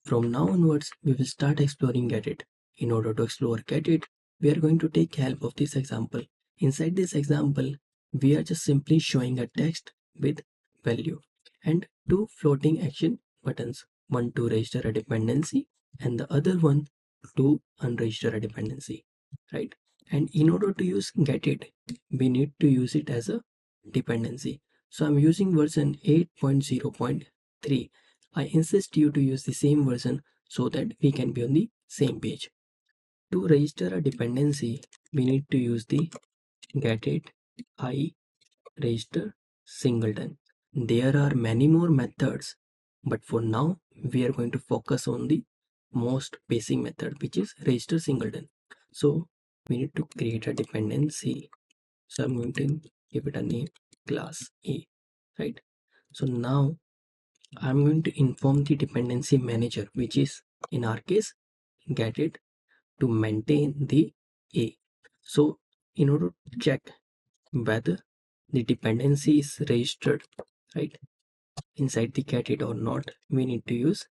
From now onwards, we will start exploring getit. In order to explore getit, we are going to take help of this example. Inside this example, we are just simply showing a text with value and two floating action buttons, one to register a dependency and the other one to unregister a dependency, right? And in order to use getit, we need to use it as a dependency. So I'm using version 8.0.3. I insist you to use the same version so that we can be on the same page. To register a dependency, we need to use the getit I register singleton. There are many more methods, but for now we are going to focus on the most basic method, which is register singleton. So we need to create a dependency. So I'm going to give it a name class A, right? So now I'm going to inform the dependency manager, which is in our case getit, to maintain the A. So in order to check whether the dependency is registered, right, inside the getit or not, we need to use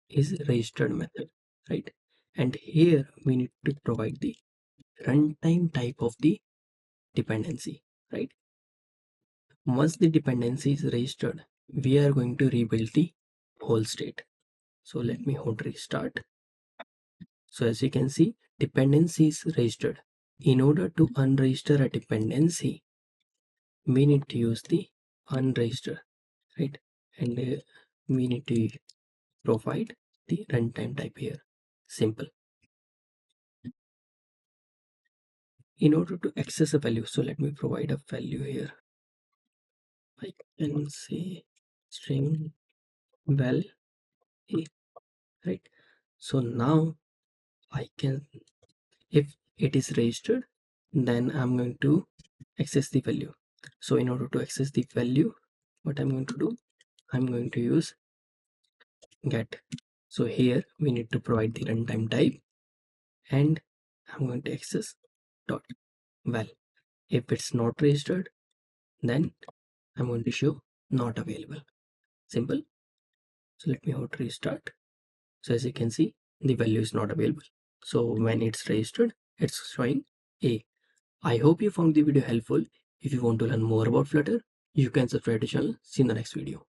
is registered method, right? And here we need to provide the runtime type of the dependency, right? Once the dependency is registered, we are going to rebuild the whole state. So let me hot restart. So as you can see, dependency is registered. In order to unregister a dependency, we need to use the unregister, right? And we need to provide the runtime type here. Simple. In order to access a value, so let me provide a value here. I can say string val a, right? So now I can, if it is registered, then I'm going to access the value. So in order to access the value, what I'm going to do, I'm going to use get. So here we need to provide the runtime type and I'm going to access dot val. If it's not registered, then I'm going to show not available. Simple. So let me hot restart. So as you can see, the value is not available. So when it's registered, it's showing A. I hope you found the video helpful. If you want to learn more about Flutter, you can subscribe to the channel. See you in the next video.